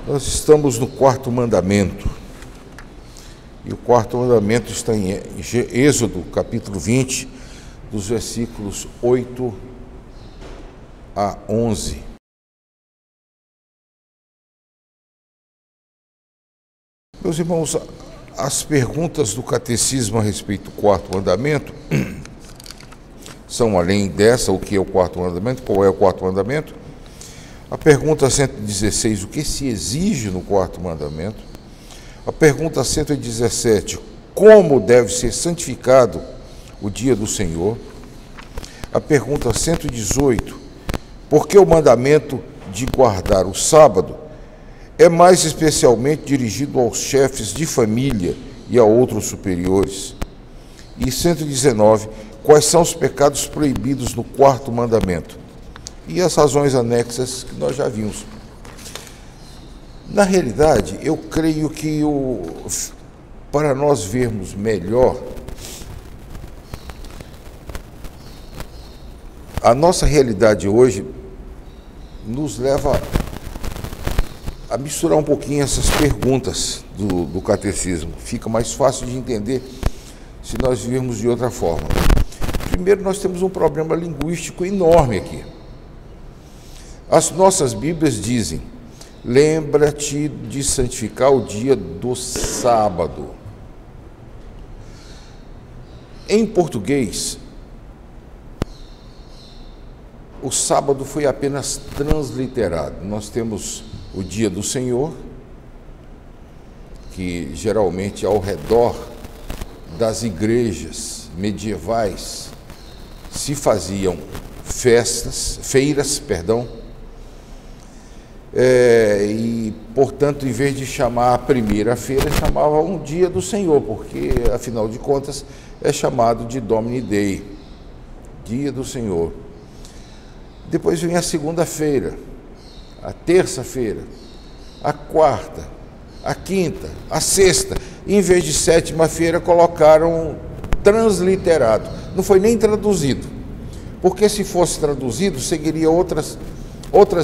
Nós estamos no quarto mandamento. E o quarto mandamento está em Êxodo, capítulo 20, dos versículos 8 a 11. Meus irmãos, as perguntas do catecismo a respeito do quarto mandamento são, além dessa, o que é o quarto mandamento, qual é o quarto mandamento? A pergunta 116, o que se exige no quarto mandamento? A pergunta 117, como deve ser santificado o dia do Senhor? A pergunta 118, por que o mandamento de guardar o sábado é mais especialmente dirigido aos chefes de família e a outros superiores? E 119, quais são os pecados proibidos no quarto mandamento? E as razões anexas que nós já vimos. Na realidade, eu creio que para nós vermos melhor, a nossa realidade hoje nos leva a misturar um pouquinho essas perguntas do catecismo. Fica mais fácil de entender se nós virmos de outra forma. Primeiro, nós temos um problema linguístico enorme aqui. As nossas Bíblias dizem: lembra-te de santificar o dia do sábado. Em português, o sábado foi apenas transliterado. Nós temos o dia do Senhor, que geralmente ao redor das igrejas medievais se faziam feiras, e, portanto, em vez de chamar a primeira feira, chamava um dia do Senhor, porque, afinal de contas, é chamado de Domini Dei, dia do Senhor. Depois vem a segunda-feira, a terça-feira, a quarta, a quinta, a sexta. E, em vez de sétima-feira, colocaram transliterado. Não foi nem traduzido, porque se fosse traduzido, seguiria outras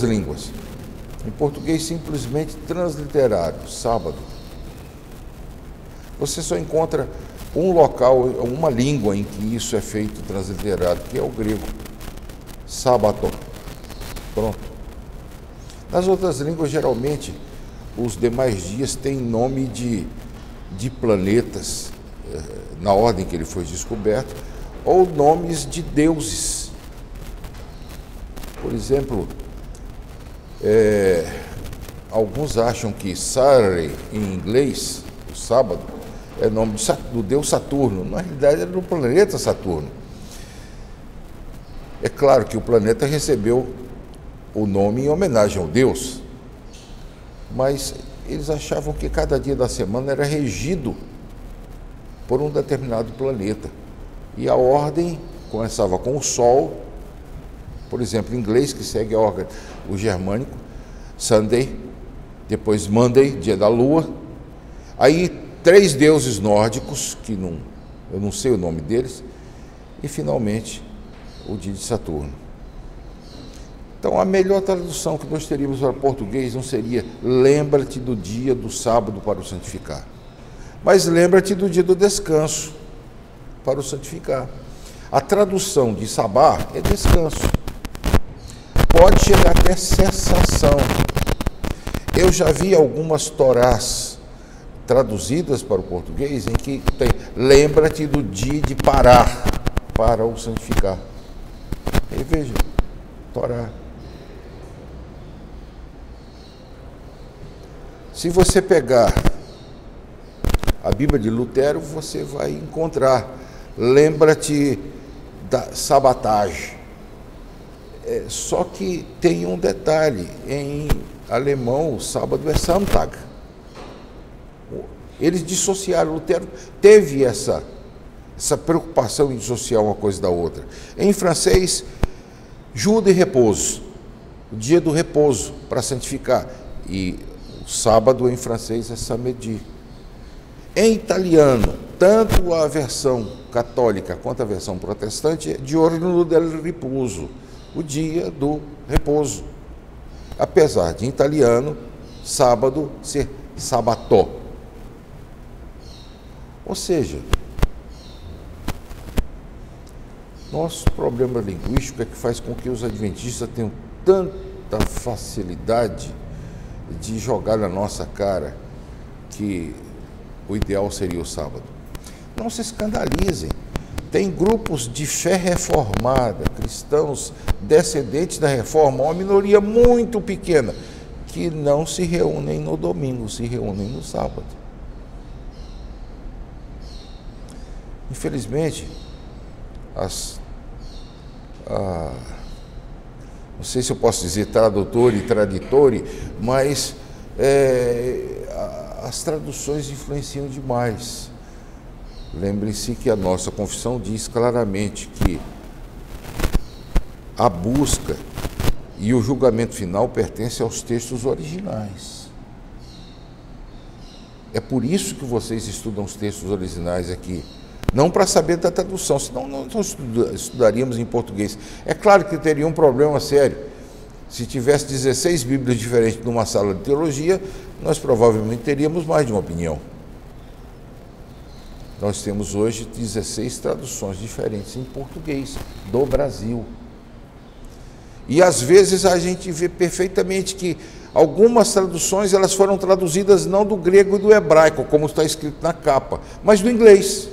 línguas. Em português, simplesmente transliterado, sábado. Você só encontra um local, uma língua em que isso é feito transliterado, que é o grego. Sábato. Pronto. Nas outras línguas, geralmente, os demais dias têm nome de planetas, na ordem que ele foi descoberto, ou nomes de deuses. Por exemplo, alguns acham que Saturday, em inglês, o sábado, é nome do deus Saturno. Na realidade, era do planeta Saturno. É claro que o planeta recebeu o nome em homenagem ao deus, mas eles achavam que cada dia da semana era regido por um determinado planeta. E a ordem começava com o Sol, por exemplo, em inglês, que segue a ordem, o germânico, Sunday, depois Monday, dia da Lua, aí 3 deuses nórdicos, eu não sei o nome deles, e finalmente o dia de Saturno. Então, a melhor tradução que nós teríamos para o português não seria lembra-te do dia do sábado para o santificar, mas lembra-te do dia do descanso para o santificar. A tradução de sabá é descanso. Pode chegar até cessação. Eu já vi algumas torás traduzidas para o português em que tem lembra-te do dia de parar para o santificar. E veja, Torá. Se você pegar a Bíblia de Lutero, você vai encontrar lembra-te da sabatagem. Só que tem um detalhe, em alemão o sábado é Sonntag. Eles dissociaram, Lutero teve essa preocupação em dissociar uma coisa da outra. Em francês, jour de repouso, o dia do repouso para santificar, e o sábado em francês é samedi. Em italiano, tanto a versão católica quanto a versão protestante é giorno del riposo, o dia do repouso. Apesar de em italiano sábado ser sabató. Ou seja, nosso problema linguístico é que faz com que os adventistas tenham tanta facilidade de jogar na nossa cara que o ideal seria o sábado. Não se escandalizem. Tem grupos de fé reformada, cristãos descendentes da reforma, uma minoria muito pequena, que não se reúnem no domingo, se reúnem no sábado. Infelizmente, não sei se eu posso dizer tradutor e traditore, mas as traduções influenciam demais. Lembre-se que a nossa confissão diz claramente que a busca e o julgamento final pertencem aos textos originais. É por isso que vocês estudam os textos originais aqui. Não para saber da tradução, senão não estudaríamos em português. É claro que teria um problema sério. Se tivesse 16 Bíblias diferentes numa sala de teologia, nós provavelmente teríamos mais de uma opinião. Nós temos hoje 16 traduções diferentes em português do Brasil. E às vezes a gente vê perfeitamente que algumas traduções elas foram traduzidas não do grego e do hebraico, como está escrito na capa, mas do inglês.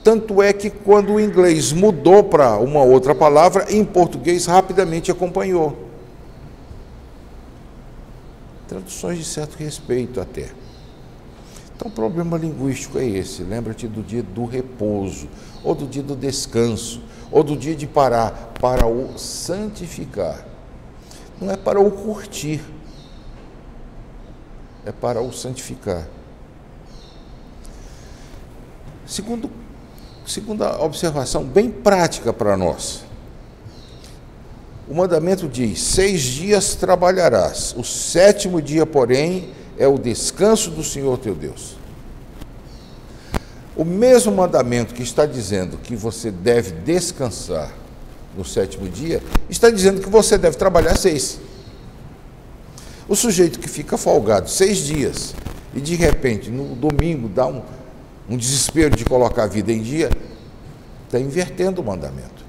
Tanto é que quando o inglês mudou para uma outra palavra, em português rapidamente acompanhou. Traduções de certo respeito até. Então o problema linguístico é esse. Lembra-te do dia do repouso, ou do dia do descanso, ou do dia de parar, para o santificar. Não é para o curtir, é para o santificar. Segunda observação bem prática para nós. O mandamento diz: 6 dias trabalharás, o 7º dia, porém, é o descanso do Senhor teu Deus. O mesmo mandamento que está dizendo que você deve descansar no 7º dia, está dizendo que você deve trabalhar 6. O sujeito que fica folgado 6 dias e de repente no domingo dá um desespero de colocar a vida em dia, está invertendo o mandamento.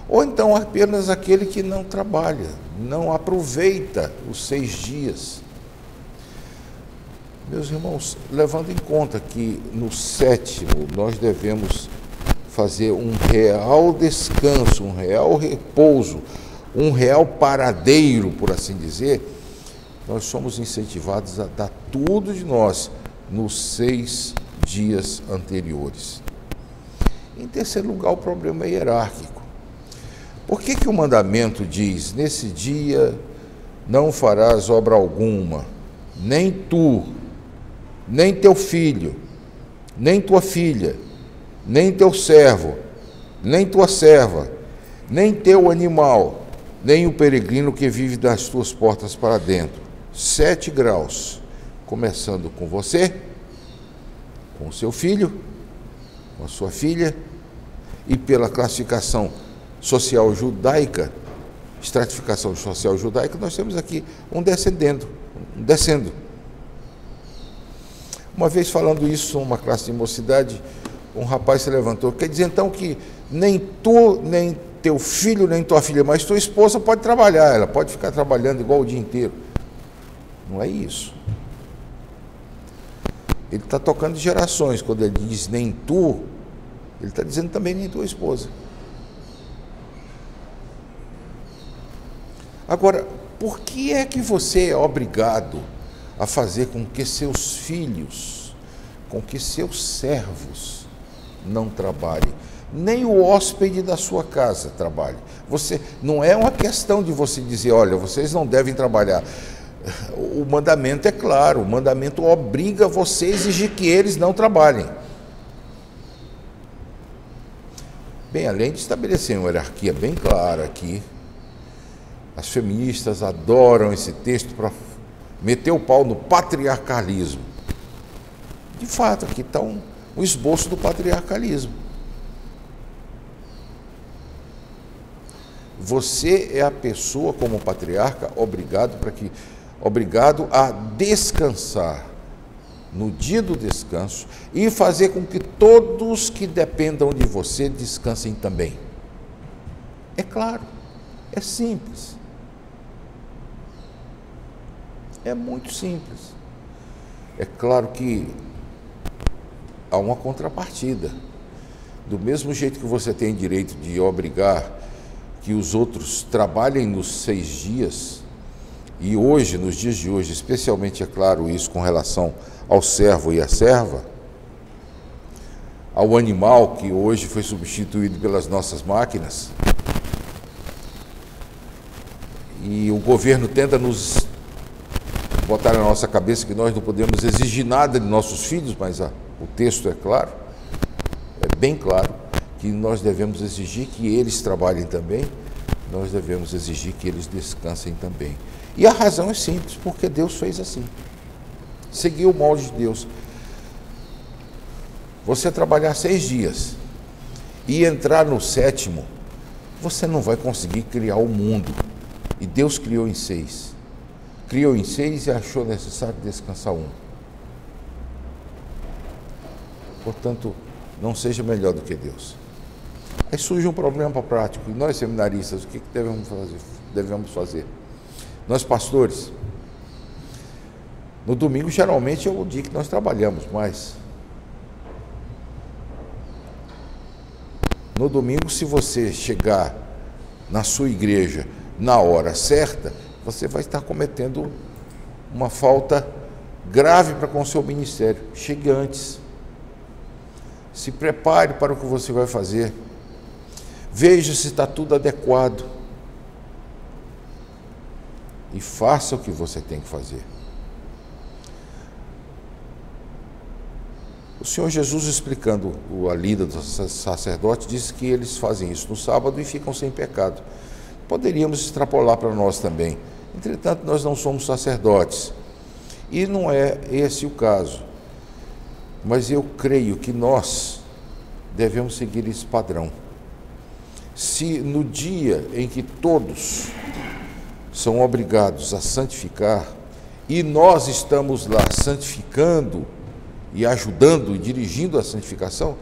Ou então apenas aquele que não trabalha, não aproveita os 6 dias. Meus irmãos, levando em conta que no 7º nós devemos fazer um real descanso, um real repouso, um real paradeiro, por assim dizer, nós somos incentivados a dar tudo de nós nos 6 dias anteriores. Em terceiro lugar, o problema é hierárquico. Por que o mandamento diz: nesse dia não farás obra alguma, nem tu, nem teu filho, nem tua filha, nem teu servo, nem tua serva, nem teu animal, nem o peregrino que vive das tuas portas para dentro? 7 graus, começando com você, com o seu filho, com a sua filha, e pela classificação social judaica, estratificação social judaica, nós temos aqui um descendo. Uma vez falando isso numa classe de mocidade, um rapaz se levantou: quer dizer então que nem tu, nem teu filho, nem tua filha, mas tua esposa pode trabalhar, ela pode ficar trabalhando igual o dia inteiro. Não é isso. Ele está tocando gerações. Quando ele diz nem tu, ele está dizendo também nem tua esposa. Agora, por que é que você é obrigado a fazer com que seus filhos, com que seus servos não trabalhem? Nem o hóspede da sua casa trabalhe. Não é uma questão de você dizer: olha, vocês não devem trabalhar. O mandamento é claro, o mandamento obriga você a exigir que eles não trabalhem. Bem, além de estabelecer uma hierarquia bem clara aqui, as feministas adoram esse texto para meter o pau no patriarcalismo. De fato, aqui está um esboço do patriarcalismo. Você é a pessoa, como patriarca, obrigado para que obrigado a descansar no dia do descanso e fazer com que todos que dependam de você descansem também. É claro, é simples. É muito simples. É claro que há uma contrapartida. Do mesmo jeito que você tem direito de obrigar que os outros trabalhem nos 6 dias, e hoje, nos dias de hoje, especialmente é claro isso com relação ao servo e à serva, ao animal que hoje foi substituído pelas nossas máquinas, e o governo tenta nos botar na nossa cabeça que nós não podemos exigir nada de nossos filhos, mas o texto é claro, é bem claro, que nós devemos exigir que eles trabalhem também, nós devemos exigir que eles descansem também. E a razão é simples, porque Deus fez assim. Seguiu o molde de Deus. Você trabalhar 6 dias e entrar no 7º, você não vai conseguir criar o mundo. E Deus criou em 6. Criou em 6 e achou necessário descansar 1. Portanto, não seja melhor do que Deus. Aí surge um problema prático. E nós, seminaristas, o que devemos fazer? Nós, pastores, no domingo, geralmente, é o dia que nós trabalhamos mais. No domingo, se você chegar na sua igreja na hora certa, você vai estar cometendo uma falta grave para com o seu ministério. Chegue antes. Se prepare para o que você vai fazer. Veja se está tudo adequado. E faça o que você tem que fazer. O Senhor Jesus, explicando a lida dos sacerdotes, disse que eles fazem isso no sábado e ficam sem pecado. Poderíamos extrapolar para nós também. Entretanto, nós não somos sacerdotes. E não é esse o caso. Mas eu creio que nós devemos seguir esse padrão. Se no dia em que todos são obrigados a santificar, e nós estamos lá santificando e ajudando e dirigindo a santificação,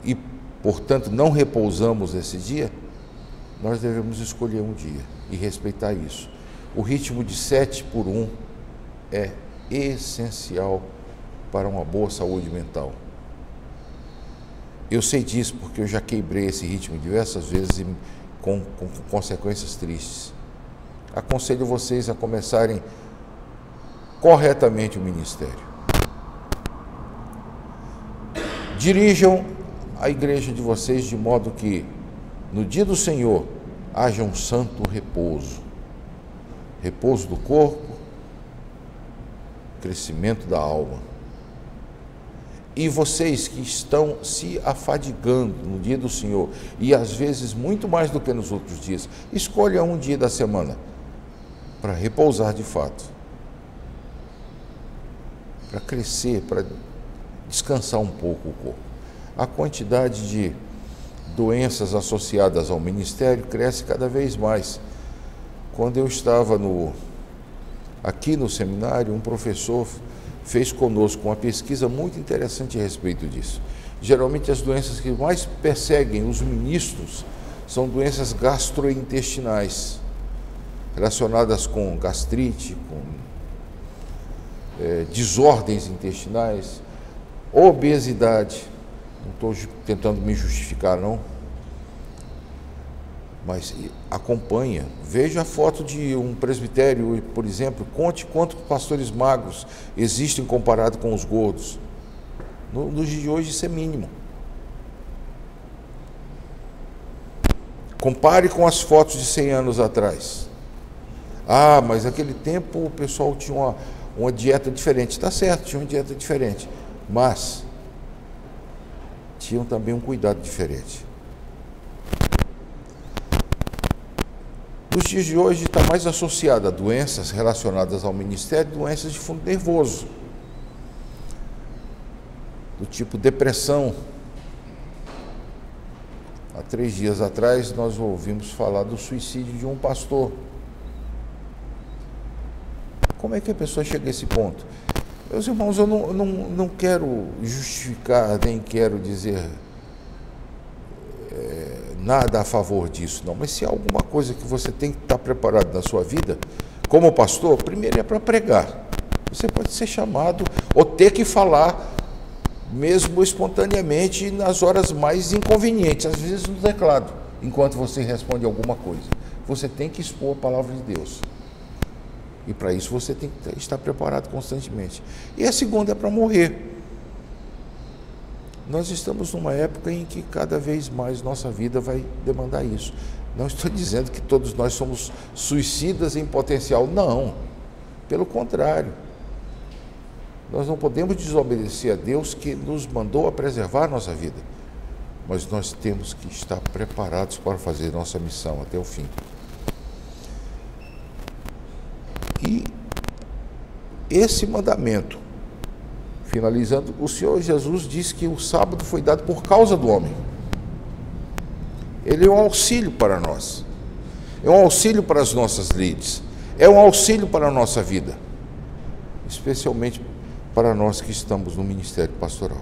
e, portanto, não repousamos nesse dia, nós devemos escolher um dia e respeitar isso. O ritmo de 7x1 é essencial para uma boa saúde mental. Eu sei disso porque eu já quebrei esse ritmo diversas vezes e com consequências tristes. Aconselho vocês a começarem corretamente o ministério. Dirijam a igreja de vocês de modo que, no dia do Senhor, haja um santo repouso. Repouso do corpo, crescimento da alma. E vocês que estão se afadigando no dia do Senhor, e às vezes muito mais do que nos outros dias, escolha um dia da semana para repousar de fato, para crescer, para descansar um pouco o corpo. A quantidade de doenças associadas ao ministério cresce cada vez mais. Quando eu estava aqui no seminário, um professor fez conosco uma pesquisa muito interessante a respeito disso. Geralmente as doenças que mais perseguem os ministros são doenças gastrointestinais, relacionadas com gastrite, com desordens intestinais, obesidade. Não estou tentando me justificar, não, mas acompanha. Veja a foto de um presbitério, por exemplo, conte quantos pastores magros existem comparado com os gordos. Nos dias de hoje isso é mínimo. Compare com as fotos de 100 anos atrás. Ah, mas naquele tempo o pessoal tinha uma dieta diferente. Está certo, tinha uma dieta diferente, mas tinham também um cuidado diferente. Nos dias de hoje está mais associada a doenças relacionadas ao ministério, doenças de fundo nervoso, do tipo depressão. Há 3 dias atrás nós ouvimos falar do suicídio de um pastor. Como é que a pessoa chega a esse ponto? Meus irmãos, eu não quero justificar, nem quero dizer nada a favor disso, não. Mas se há alguma coisa que você tem que estar preparado na sua vida, como pastor, primeiro é para pregar. Você pode ser chamado ou ter que falar, mesmo espontaneamente, nas horas mais inconvenientes, às vezes no teclado, enquanto você responde alguma coisa. Você tem que expor a palavra de Deus. E para isso você tem que estar preparado constantemente. E a segunda é para morrer. Nós estamos numa época em que cada vez mais nossa vida vai demandar isso. Não estou dizendo que todos nós somos suicidas em potencial, não. Pelo contrário. Nós não podemos desobedecer a Deus que nos mandou a preservar a nossa vida. Mas nós temos que estar preparados para fazer nossa missão até o fim. E esse mandamento, finalizando, o Senhor Jesus diz que o sábado foi dado por causa do homem. Ele é um auxílio para nós. É um auxílio para as nossas lides. É um auxílio para a nossa vida. Especialmente para nós que estamos no ministério pastoral.